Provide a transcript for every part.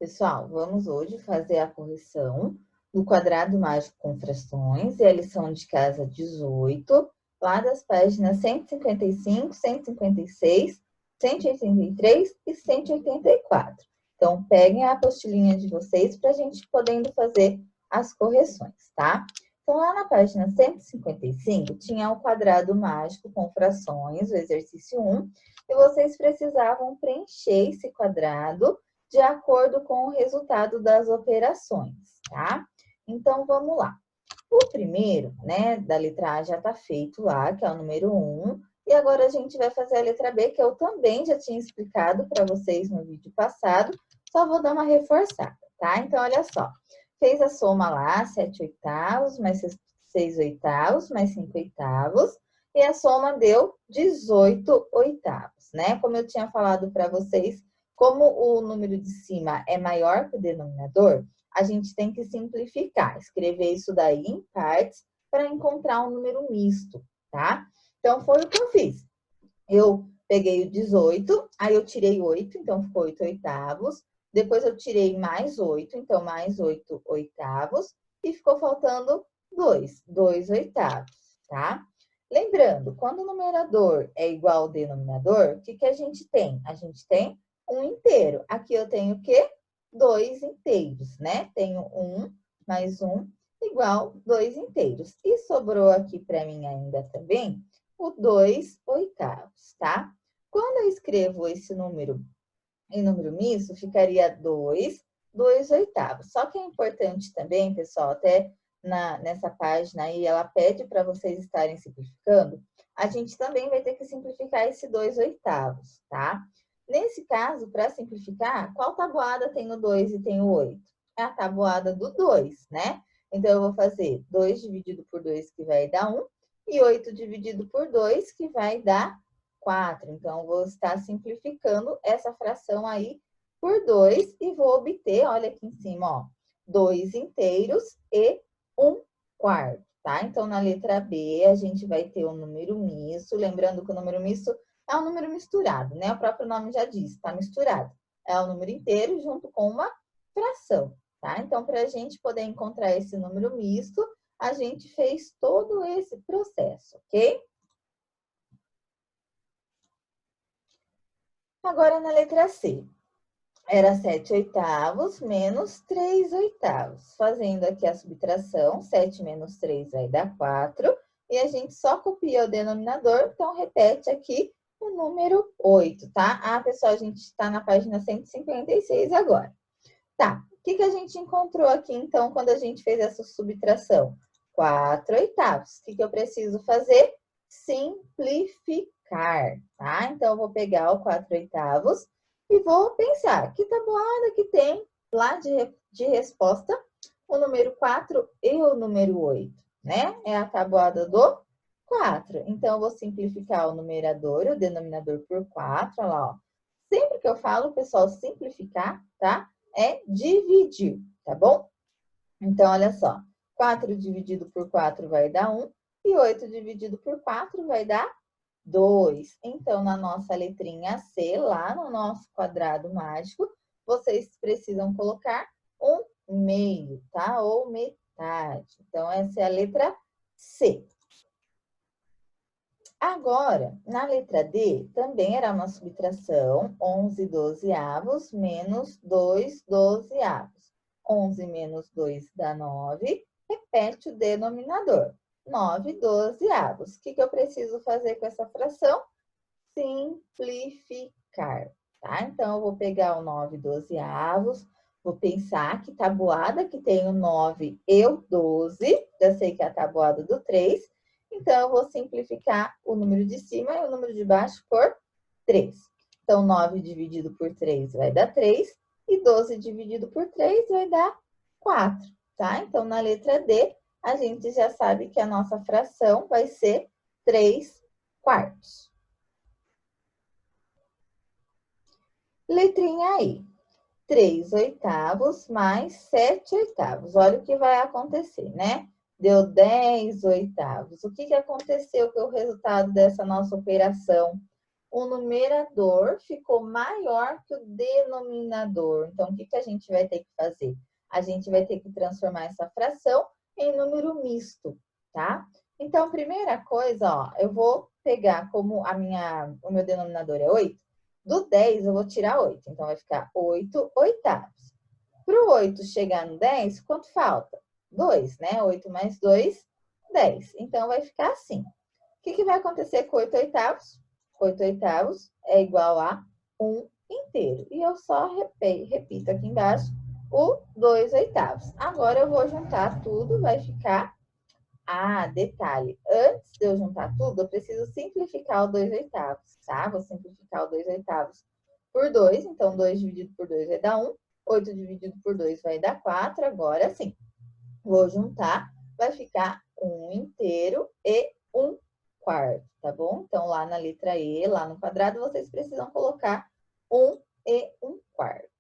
Pessoal, vamos hoje fazer a correção do quadrado mágico com frações e a lição de casa 18, lá das páginas 155, 156, 183 e 184. Então, peguem a apostilinha de vocês para a gente podendo fazer as correções, tá? Então, lá na página 155, tinha o quadrado mágico com frações, o exercício 1, e vocês precisavam preencher esse quadrado de acordo com o resultado das operações, tá? Então, vamos lá. O primeiro, né, da letra A já tá feito lá, que é o número 1. E agora a gente vai fazer a letra B, que eu também já tinha explicado para vocês no vídeo passado. Só vou dar uma reforçada, tá? Então, olha só. Fez a soma lá, 7 oitavos, mais 6 oitavos, mais 5 oitavos. E a soma deu 18 oitavos, né? Como eu tinha falado para vocês, como o número de cima é maior que o denominador, a gente tem que simplificar, escrever isso daí em partes para encontrar um número misto, tá? Então, foi o que eu fiz. Eu peguei o 18, aí eu tirei 8, então ficou 8 oitavos. Depois eu tirei mais 8, então mais 8 oitavos. E ficou faltando 2 oitavos, tá? Lembrando, quando o numerador é igual ao denominador, o que a gente tem? A gente tem um inteiro. Aqui eu tenho o quê? 2 inteiros, né? Tenho 1 mais 1 igual 2 inteiros. E sobrou aqui para mim ainda também o 2 oitavos, tá? Quando eu escrevo esse número em número misto, ficaria 2 oitavos. Só que é importante também, pessoal, até nessa página aí, ela pede para vocês estarem simplificando, a gente também vai ter que simplificar esse 2 oitavos, tá? Nesse caso, para simplificar, qual tabuada tem o 2 e tem o 8? É a tabuada do 2, né? Então, eu vou fazer 2 dividido por 2, que vai dar 1, e 8 dividido por 2, que vai dar 4. Então, eu vou estar simplificando essa fração aí por 2 e vou obter, olha aqui em cima, ó, 2 inteiros e 1 quarto, tá? Então, na letra B, a gente vai ter um número misto. Lembrando que o número misto é um número misturado, né? O próprio nome já diz, tá misturado. É o número inteiro junto com uma fração, tá? Então, para a gente poder encontrar esse número misto, a gente fez todo esse processo, ok? Agora, na letra C, era 7 oitavos menos 3 oitavos. Fazendo aqui a subtração, 7 menos 3 vai dar 4. E a gente só copia o denominador, então repete aqui o número 8, tá? Ah, pessoal, a gente está na página 156 agora. Tá, o que a gente encontrou aqui, então, quando a gente fez essa subtração? 4 oitavos. O que eu preciso fazer? Simplificar, tá? Então, eu vou pegar o 4 oitavos e vou pensar, que tabuada que tem lá de resposta o número 4 e o número 8, né? É a tabuada do 4. Então, eu vou simplificar o numerador e o denominador por 4, olha lá, ó. Sempre que eu falo, pessoal, simplificar, tá? É dividir, tá bom? Então, olha só. 4 dividido por 4 vai dar 1. E 8 dividido por 4 vai dar 2. Então, na nossa letrinha C, lá no nosso quadrado mágico, vocês precisam colocar um meio, tá? Ou metade. Então, essa é a letra C. Agora, na letra D, também era uma subtração, 11 dozeavos menos 2 dozeavos. 11 menos 2 dá 9, repete o denominador, 9 dozeavos. O que eu preciso fazer com essa fração? Simplificar, tá? Então, eu vou pegar o 9 dozeavos, vou pensar que tabuada que tem o 9 e o 12, já sei que é a tabuada do 3, então, eu vou simplificar o número de cima e o número de baixo por 3. Então, 9 dividido por 3 vai dar 3. E 12 dividido por 3 vai dar 4, tá? Então, na letra D, a gente já sabe que a nossa fração vai ser 3 quartos. Letrinha I. 3 oitavos mais 7 oitavos. Olha o que vai acontecer, né? Deu 10 oitavos. O que aconteceu com o resultado dessa nossa operação? o numerador ficou maior que o denominador. Então, o que a gente vai ter que fazer? A gente vai ter que transformar essa fração em número misto, tá? Então, primeira coisa, ó, eu vou pegar como o meu denominador é 8, do 10 eu vou tirar 8. Então, vai ficar 8 oitavos. Para o 8 chegar no 10, quanto falta? 2, né? 8 mais 2, 10. Então, vai ficar assim. O que vai acontecer com 8 oitavos? 8 oitavos é igual a 1 inteiro. E eu só repito aqui embaixo o 2 oitavos. Agora eu vou juntar tudo, vai ficar... Ah, detalhe, antes de eu juntar tudo, eu preciso simplificar o 2 oitavos, tá? Vou simplificar o 2 oitavos por 2, então 2 dividido por 2 vai dar 1, 8 dividido por 2 vai dar 4, agora sim. Vou juntar, vai ficar 1 inteiro e 1 quarto, tá bom? Então, lá na letra E, lá no quadrado, vocês precisam colocar 1 e 1 quarto.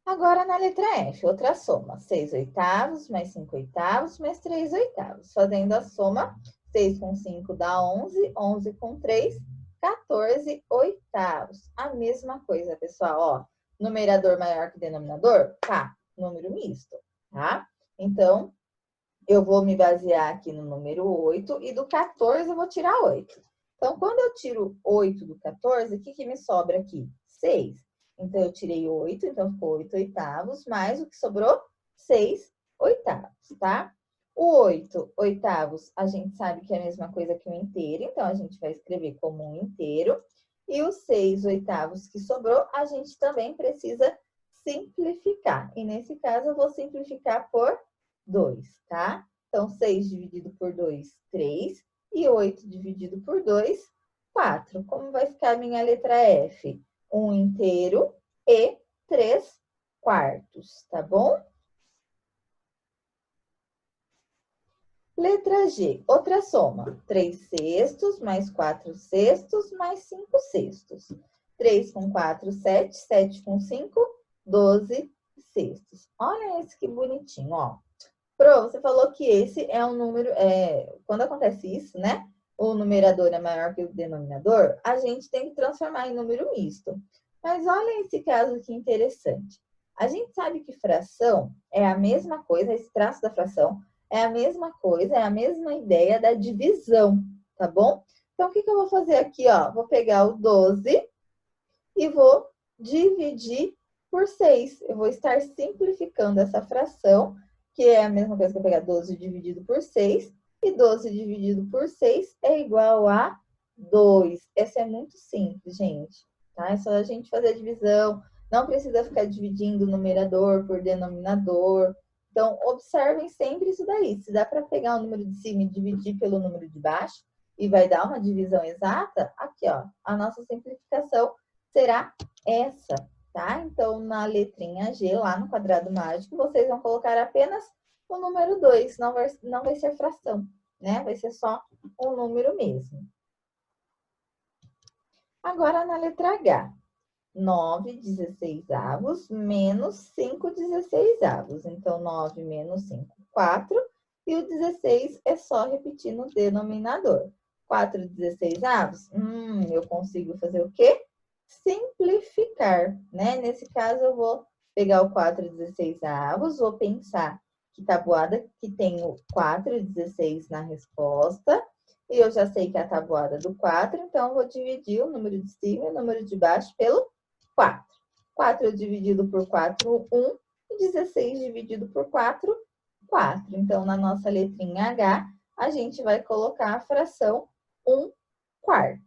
Agora, na letra F, outra soma. 6 oitavos, mais 5 oitavos, mais 3 oitavos. Fazendo a soma, 6 com 5 dá 11, 11 com 3, 14 oitavos. A mesma coisa, pessoal, ó. Numerador maior que denominador? Tá, número misto, tá? Então, eu vou me basear aqui no número 8 e do 14 eu vou tirar 8. Então, quando eu tiro 8 do 14, o que me sobra aqui? 6. Então, eu tirei 8, então ficou 8 oitavos, mais o que sobrou? 6 oitavos, tá? O 8 oitavos, a gente sabe que é a mesma coisa que um inteiro, então a gente vai escrever como um inteiro. E os 6 oitavos que sobrou, a gente também precisa simplificar. E nesse caso, eu vou simplificar por 2, tá? Então, 6 dividido por 2, 3. E 8 dividido por 2, 4. Como vai ficar a minha letra F? 1 inteiro e 3 quartos, tá bom? Letra G, outra soma. 3 sextos, mais 4 sextos, mais 5 sextos. 3 com 4, 7. 7 com 5, 12 sextos. Olha esse que bonitinho, ó. Pro, você falou que esse é um número... quando acontece isso, né? O numerador é maior que o denominador, a gente tem que transformar em número misto. Mas olha esse caso que interessante. A gente sabe que fração é a mesma coisa, esse traço da fração é a mesma coisa, é a mesma ideia da divisão, tá bom? Então, o que eu vou fazer aqui, ó? Vou pegar o 12 e vou dividir por 6. Eu vou estar simplificando essa fração, que é a mesma coisa que eu pegar 12 dividido por 6. E 12 dividido por 6 é igual a 2. Essa é muito simples, gente. Tá? É só a gente fazer a divisão. Não precisa ficar dividindo numerador por denominador. Então, observem sempre isso daí. Se dá para pegar o número de cima e dividir pelo número de baixo, e vai dar uma divisão exata, aqui, ó, a nossa simplificação será essa, tá? Então, na letrinha G, lá no quadrado mágico, vocês vão colocar apenas o número 2, não vai ser fração, né? Vai ser só um número mesmo. Agora, na letra H, 9 16avos menos 5 16avos. Então, 9 menos 5, 4. E o 16 é só repetir no denominador. 4 16avos, eu consigo fazer o quê? Simplificar, né? Nesse caso, eu vou pegar o 4 16avos, vou pensar que tabuada que tem o 4 16 na resposta, e eu já sei que é a tabuada do 4, então eu vou dividir o número de cima e o número de baixo pelo 4. 4 dividido por 4, 1, e 16 dividido por 4, 4. Então, na nossa letrinha H, a gente vai colocar a fração 1 quarto.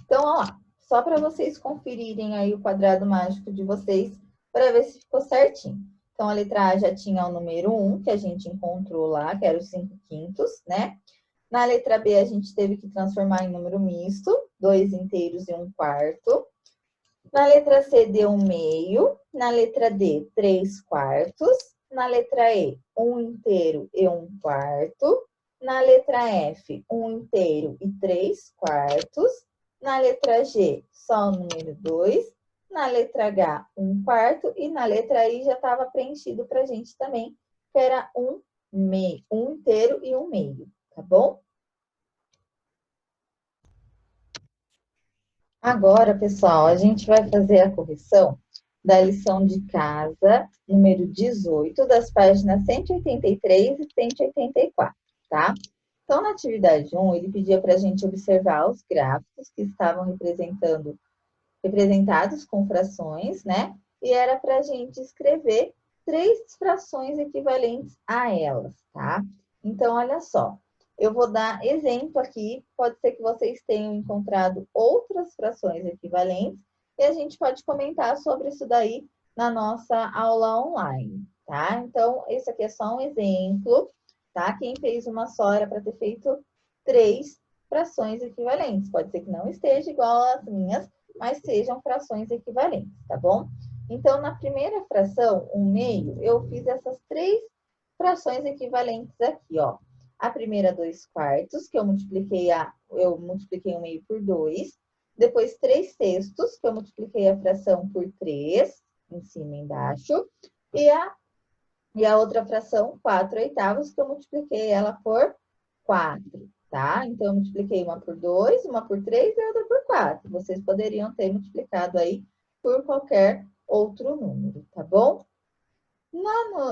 Então, ó lá, só para vocês conferirem aí o quadrado mágico de vocês, para ver se ficou certinho. Então, a letra A já tinha o número 1, que a gente encontrou lá, que era os 5 quintos, né? Na letra B, a gente teve que transformar em número misto, 2 inteiros e 1 quarto. Na letra C, deu 1 meio. Na letra D, 3 quartos. Na letra E, 1 inteiro e 1 quarto. Na letra F, 1 inteiro e 3 quartos. Na letra G, só o número 2. Na letra H, 1 quarto. E na letra I já estava preenchido para a gente também, que era 1 meio, 1 inteiro e 1 meio, tá bom? Agora, pessoal, a gente vai fazer a correção da lição de casa, número 18, das páginas 183 e 184, tá? Então, na atividade 1, ele pedia para a gente observar os gráficos que estavam representados com frações, né? E era para a gente escrever 3 frações equivalentes a elas, tá? Então, olha só, eu vou dar exemplo aqui, pode ser que vocês tenham encontrado outras frações equivalentes, e a gente pode comentar sobre isso daí na nossa aula online, tá? Então, esse aqui é só um exemplo, tá? Quem fez uma só era para ter feito 3 frações equivalentes. Pode ser que não esteja igual às minhas, mas sejam frações equivalentes, tá bom? Então, na primeira fração, 1/2, eu fiz essas 3 frações equivalentes aqui, ó. A primeira, 2/4, que eu multipliquei 1/2 por 2. Depois, 3/6, que eu multipliquei a fração por 3, em cima e embaixo. E a outra fração, 4/8, que eu multipliquei ela por 4, tá? Então, eu multipliquei uma por 2, uma por 3 e outra por 4. Vocês poderiam ter multiplicado aí por qualquer outro número, tá bom?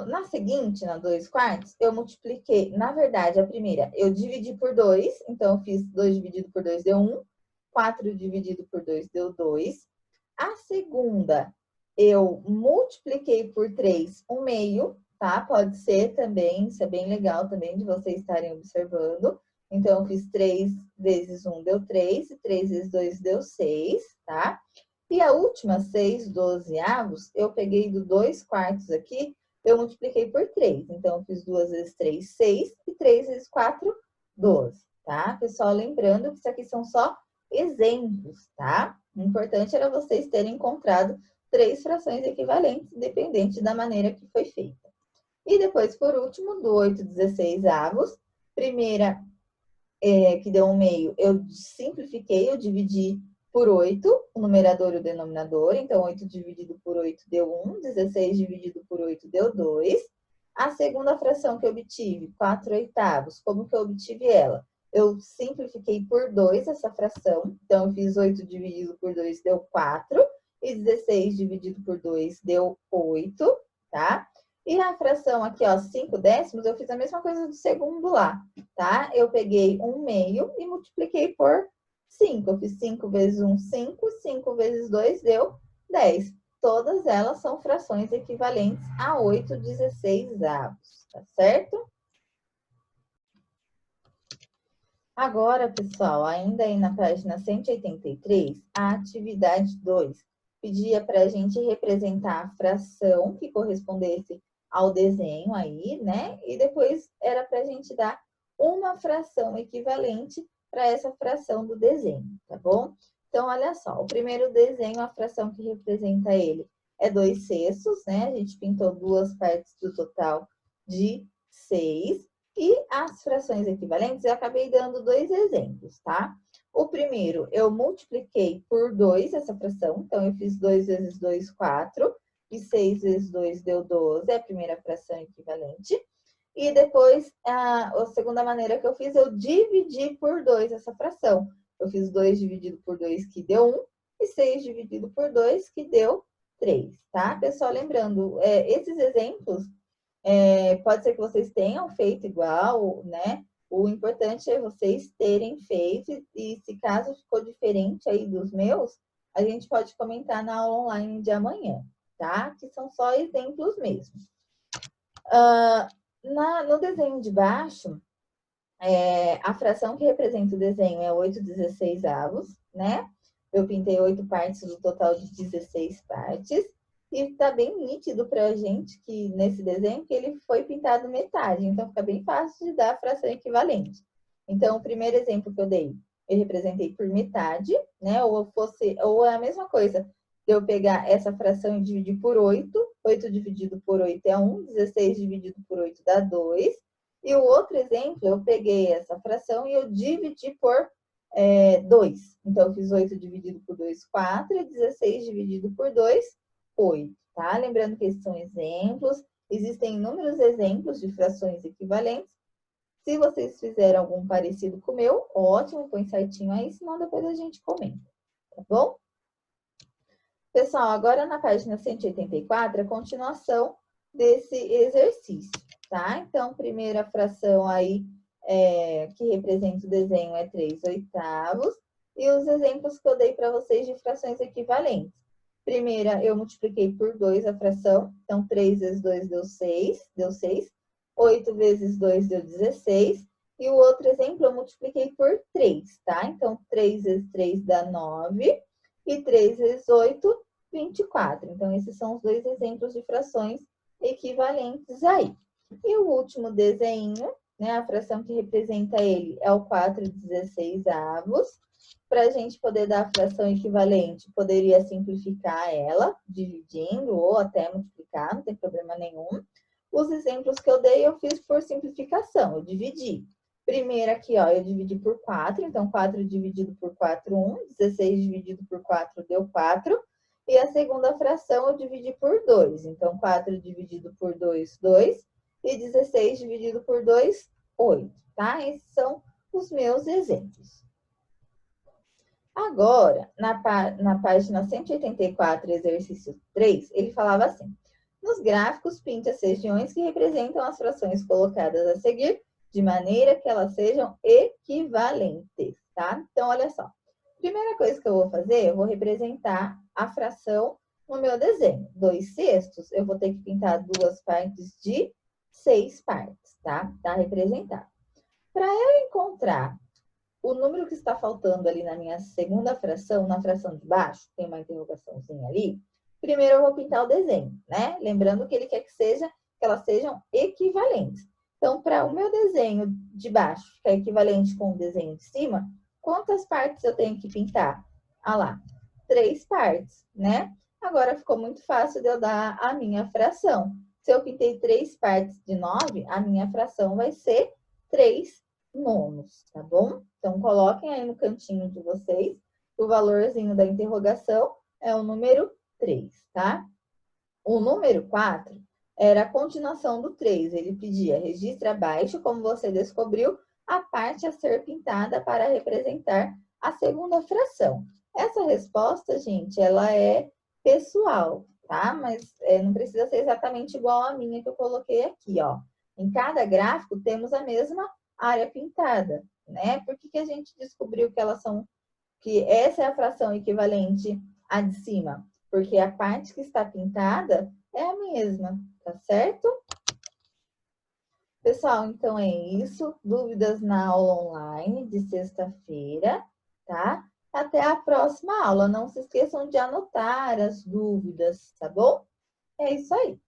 Na seguinte, na 2/4, eu multipliquei, na verdade, a primeira, eu dividi por 2, então eu fiz 2 dividido por 2 deu 1, 4 dividido por 2 deu 2. A segunda, eu multipliquei por 3, 1/2, tá? Pode ser também, isso é bem legal também de vocês estarem observando. Então, eu fiz 3 vezes 1 deu 3, e 3 vezes 2 deu 6, tá? E a última, 6/12, eu peguei do 2/4 aqui, eu multipliquei por 3. Então, eu fiz 2 vezes 3, 6, e 3 vezes 4, 12, tá? Pessoal, lembrando que isso aqui são só exemplos, tá? O importante era vocês terem encontrado 3 frações equivalentes, independente da maneira que foi feita. E depois, por último, do 8/16, primeira, que deu 1/2, eu simplifiquei, eu dividi por 8, o numerador e o denominador. Então, 8 dividido por 8 deu 1, 16 dividido por 8 deu 2. A segunda fração que eu obtive, 4/8, como que eu obtive ela? Eu simplifiquei por 2 essa fração. Então, eu fiz 8 dividido por 2 deu 4. E 16 dividido por 2 deu 8, tá? E a fração aqui, ó, 5/10, eu fiz a mesma coisa do segundo lá, tá? Eu peguei 1/2 e multipliquei por 5. Eu fiz 5 vezes 1, 5. 5 vezes 2 deu 10. Todas elas são frações equivalentes a 8/16, tá certo? Agora, pessoal, ainda aí na página 183, a atividade 2 pedia para a gente representar a fração que correspondesse ao desenho aí, né? E depois era para a gente dar uma fração equivalente para essa fração do desenho, tá bom? Então, olha só, o primeiro desenho, a fração que representa ele é 2/6, né? A gente pintou 2 partes do total de 6. E as frações equivalentes, eu acabei dando 2 exemplos, tá? O primeiro, eu multipliquei por 2 essa fração, então eu fiz 2 vezes 2, 4, e 6 vezes 2 deu 12, é a primeira fração equivalente. E depois, a segunda maneira que eu fiz, eu dividi por 2 essa fração. Eu fiz 2 dividido por 2, que deu 1, e 6 dividido por 2, que deu 3, tá? Pessoal, lembrando, esses exemplos pode ser que vocês tenham feito igual, né? O importante é vocês terem feito, e se caso ficou diferente aí dos meus, a gente pode comentar na aula online de amanhã, tá? Que são só exemplos mesmo. No desenho de baixo, a fração que representa o desenho é 8/16, né? Eu pintei 8 partes do total de 16 partes. E tá bem nítido pra gente que nesse desenho que ele foi pintado metade. Então, fica bem fácil de dar a fração equivalente. Então, o primeiro exemplo que eu dei, eu representei por metade, né? Ou é a mesma coisa, de eu pegar essa fração e dividir por 8. 8 dividido por 8 é 1. 16 dividido por 8 dá 2. E o outro exemplo, eu peguei essa fração e eu dividi por 2. Então, eu fiz 8 dividido por 2, 4. E 16 dividido por 2, 8, tá? Lembrando que esses são exemplos. Existem inúmeros exemplos de frações equivalentes. Se vocês fizeram algum parecido com o meu, ótimo, põe certinho aí, senão depois a gente comenta, tá bom? Pessoal, agora na página 184, a continuação desse exercício, tá? Então, primeira fração aí que representa o desenho é 3/8. E os exemplos que eu dei para vocês de frações equivalentes. Primeira, eu multipliquei por 2 a fração. Então, 3 vezes 2 deu 6. 8 vezes 2 deu 16. E o outro exemplo eu multipliquei por 3, tá? Então, 3 vezes 3 dá 9. E 3 vezes 8, 24. Então, esses são os dois exemplos de frações equivalentes aí. E o último desenho, né, a fração que representa ele é o 4/16. Para a gente poder dar a fração equivalente, poderia simplificar ela, dividindo ou até multiplicar, não tem problema nenhum. Os exemplos que eu dei, eu fiz por simplificação, eu dividi. Primeiro aqui, ó, eu dividi por 4, então 4 dividido por 4, 1. 16 dividido por 4 deu 4. E a segunda fração eu dividi por 2. Então, 4 dividido por 2, 2. E 16 dividido por 2, 8, tá? Esses são os meus exemplos. Agora, na página 184, exercício 3, ele falava assim: nos gráficos, pinte as regiões que representam as frações colocadas a seguir, de maneira que elas sejam equivalentes, tá? Então, olha só. Primeira coisa que eu vou fazer, eu vou representar a fração no meu desenho. 2/6, eu vou ter que pintar duas partes de 6 partes, tá? Tá representado. Para eu encontrar o número que está faltando ali na minha segunda fração, na fração de baixo, tem uma interrogaçãozinha ali. Primeiro eu vou pintar o desenho, né? Lembrando que ele quer que elas sejam equivalentes. Então, para o meu desenho de baixo ficar equivalente com o desenho de cima, quantas partes eu tenho que pintar? Ah lá, 3 partes, né? Agora ficou muito fácil de eu dar a minha fração. Se eu pintei 3 partes de 9, a minha fração vai ser 3 nonos, tá bom? Então, coloquem aí no cantinho de vocês o valorzinho da interrogação é o número 3, tá? O número 4 era a continuação do 3. Ele pedia, registre abaixo, como você descobriu, a parte a ser pintada para representar a segunda fração. Essa resposta, gente, ela é pessoal, tá? Mas não precisa ser exatamente igual a minha que eu coloquei aqui, ó. Em cada gráfico, temos a mesma área pintada, né? Por que a gente descobriu que essa é a fração equivalente à de cima? Porque a parte que está pintada é a mesma, tá certo? Pessoal, então é isso. Dúvidas na aula online de sexta-feira, tá? Até a próxima aula. Não se esqueçam de anotar as dúvidas, tá bom? É isso aí.